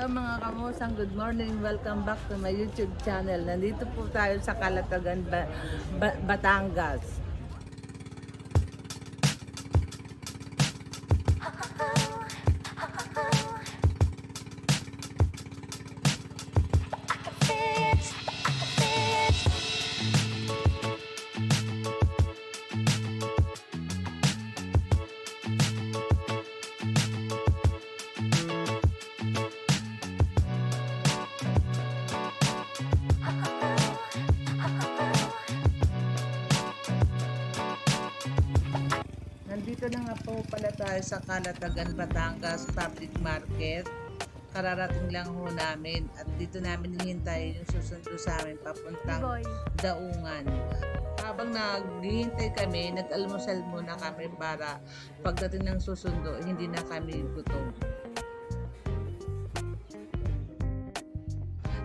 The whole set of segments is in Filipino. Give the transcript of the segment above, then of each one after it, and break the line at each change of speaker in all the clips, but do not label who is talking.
Hello mga kamusang, good morning, welcome back to my YouTube channel. Nandito po tayo sa Calatagan, Batangas. Nandito na nga po pala tayo sa Calatagan, Batangas Public Market. Kararating lang ho namin at dito namin hinihintay yung susundo sa amin papuntang Daungan. Habang naghihintay kami, nag-almusal muna kami para pagdating ng susundo, hindi na kami gutom.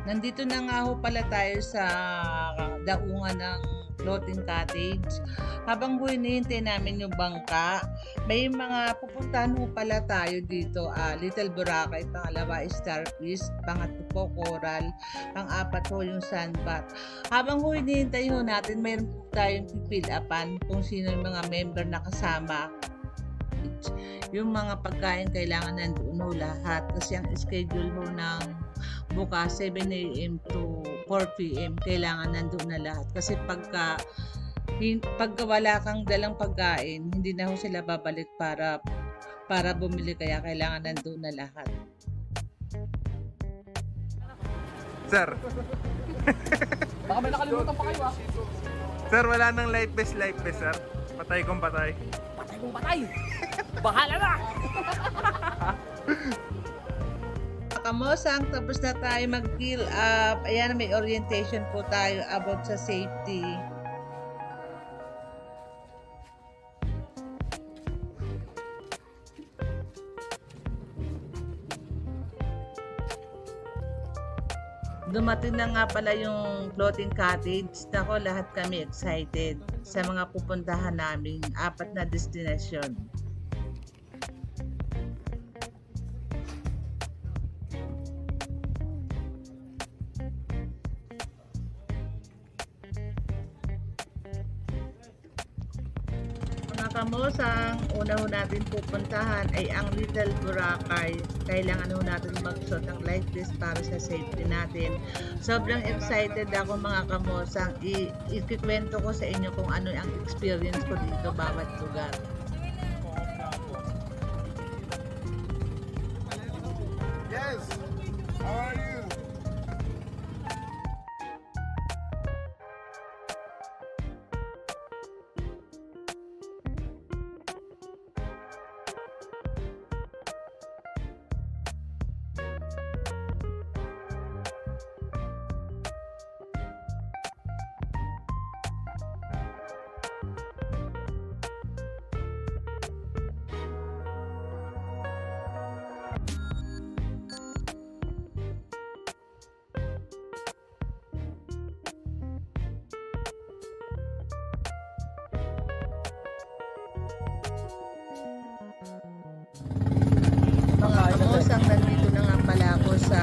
Nandito na nga ho pala tayo sa Daungan ng Floating Cottage. Habang hinihintay namin yung bangka, may mga pupuntahan ho pala tayo dito. Little Boracay, pangalawa Starfish, pangatlo po Coral, pang-apat ho yung Sandbat. Habang hinihintay ho natin, mayroon po tayong pipil-upan kung sino yung mga member na kasama. Yung mga pagkain kailangan nandoon ho lahat kasi ang schedule ho ng bukas 7 AM to 4 PM kailangan nandoon na lahat kasi pagka wala kang dalang pagkain hindi na ho sila babalik para bumili, kaya kailangan nandoon na lahat.
Sir.
Baka may nakalimutan pa kayo
Sir, wala nang life vest sir. Patay kong patay.
Patay kong patay. Bahala na.
Kamosang, tapos na tayo mag-fill up. Ayan, may orientation po tayo about sa safety. Dumating na nga pala yung floating cottage. Nako, lahat kami excited sa mga pupuntahan namin 4 na destinasyon. Kamosang, una ho natin pupuntahan ay ang Little Boracay. Kailangan ho natin magsuot ng life vest para sa safety natin. Sobrang excited ako mga kamosang. Ikikwento ko sa inyo kung ano ang experience ko dito bawat lugar.
Yes! How are you?
Kamosang, nandito na nga pala ako sa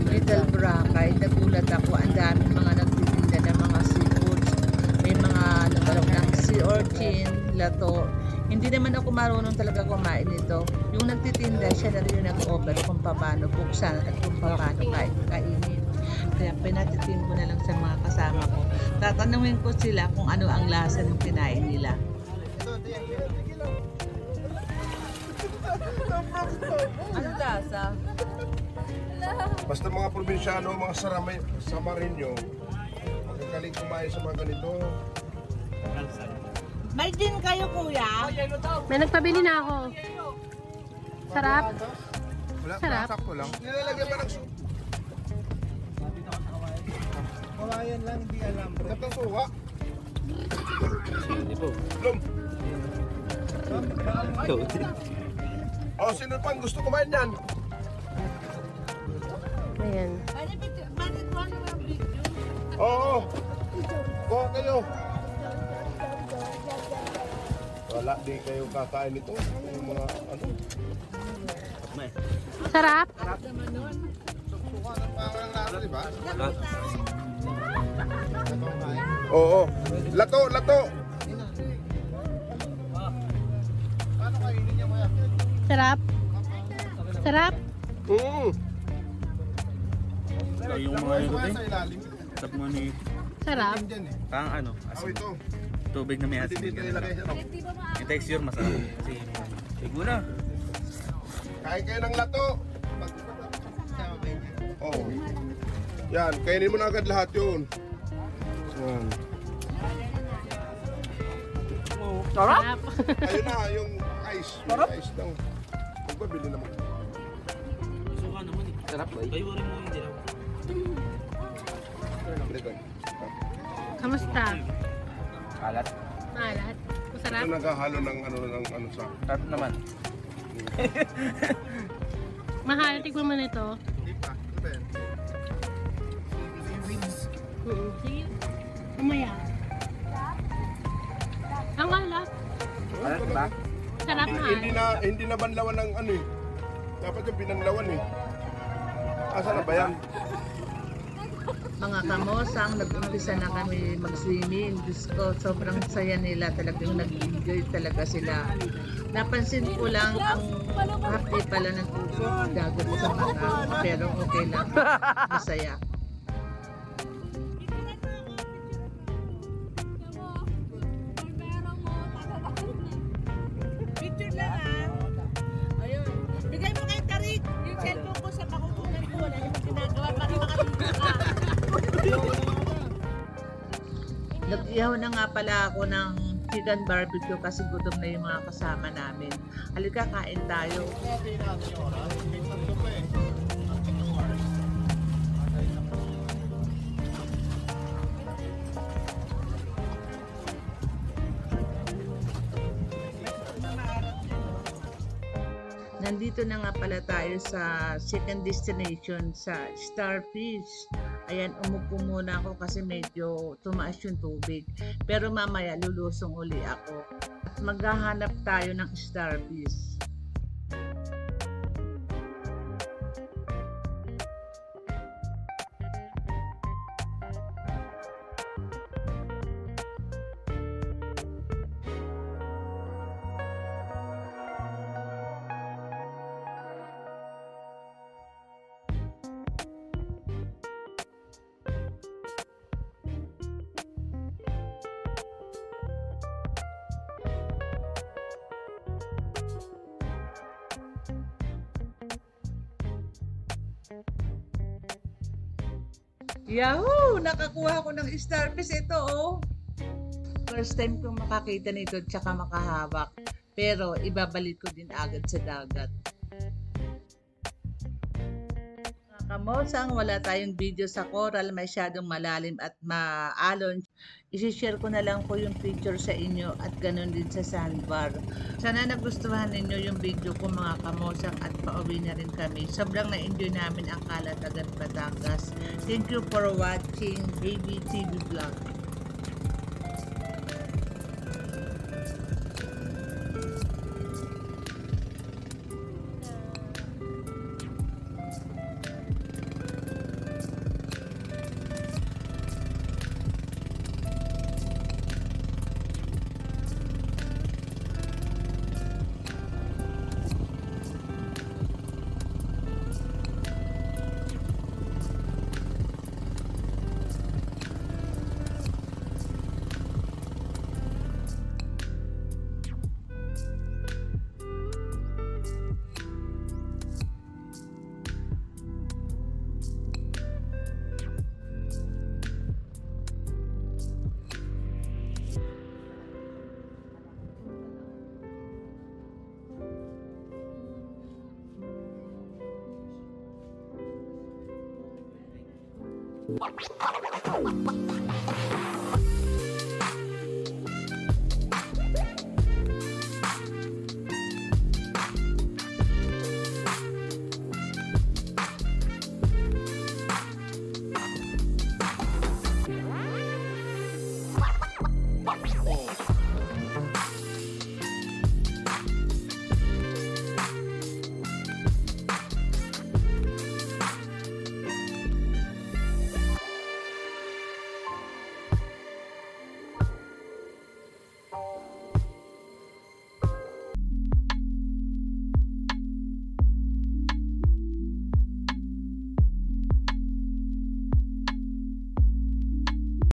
Little Boracay. Nagulat ako, ang daming mga nagtitinda ng mga seafoods. May mga nagkaroon ng sea urchin, lato. Hindi naman ako marunong talaga kumain nito. Yung nagtitinda, siya na rin yung nag-offer kung paano buksan at kung paano kainin. Kaya pinatitin ko na lang sa mga kasama ko. Tatanungin ko sila kung ano ang lasa ng kinain nila. Ano lasa?
Basta mga probinsyano, mga Samarinyo, magkakaling kumain sa mga ganito.
May din kayo, kuya?
May nagpabili na ako. Sarap.
Wala,
Sarap.
sakto lang. Nilalagyan ba ng soup? Kawayan lang, hindi alam. Kapag suwa? Lum. Oh, sino pang gusto kumain yan?
Ayan.
Oo. Kuha kayo. Wala, di kayo kakain nito. Yung mga ano.
Sarap?
Sarap naman nun.
Oo. Lato, lato.
Sarap? Sarap?
Mm.
Yung mga nito din. Tap mo ni
Sarap?
parang ano,
Oh,
asin.
ito.
Tubig na may asin.
Dito
Ganun
nilagay
lang.
ano.
Yung texture masarap. Kasi siguro na.
Kain kayo ng lato. Oh. Yan, kainin mo na agad lahat yun. Yan.
Sarap?
Ayun na, yung ice. Yung ice lang. Magbabili naman.
Suka naman eh.
Sarap ba?
Kayo rin mo yung dilaw.
Dito.
Kamusta?
Kalat.
Malat? Masarap?
Ito naghahalo ng ano sa.
Sarap naman.
Mahal, tignan mo na ito.
Hindi pa. Ito yan.
Sige. Umaya. Ang alat.
Kalat ba?
Sarap mahal.
Hindi na banlawan ng ano eh. Dapat yung binanlawan eh. Asa na ba yan?
Mga kamosang, nag-umpisa na kami mag-swimming. Diyos ko, sobrang saya nila. Talagang nag-enjoy talaga sila. Napansin ko lang ang hapdi pala ng tubig, dagat sa mata. Pero okay lang. Masaya.
Picture lang ah. Ayun. Bigay mo kay Tarik. Yung cellphone ko sa pakukunan ko. Wala yung ginagawa para makalimutan ka.
Nag-ihaw na nga pala ako ng chicken barbecue kasi gutom na yung mga kasama namin. Halika, kain tayo. Nandito na nga pala tayo sa second destination sa Starfish. Ayan, umupo muna ako kasi medyo tumaas yung tubig. Pero mamaya lulusong uli ako. At maghahanap tayo ng Starfish. Yahoo! Nakakuha ko ng starfish ito, oh. First time kong makakita nito at saka makahawak. Pero ibabalik ko din agad sa dagat. Mga kamosang, wala tayong video sa coral, masyadong malalim at maalon. Isishare ko na lang po yung picture sa inyo at ganun din sa sandbar. Sana nagustuhan ninyo yung video ko mga kamosang at pauwi na rin kami. Sobrang na-enjoy namin ang Kalatagan, Batangas. Thank you for watching Baby TV Vlog.
Wow.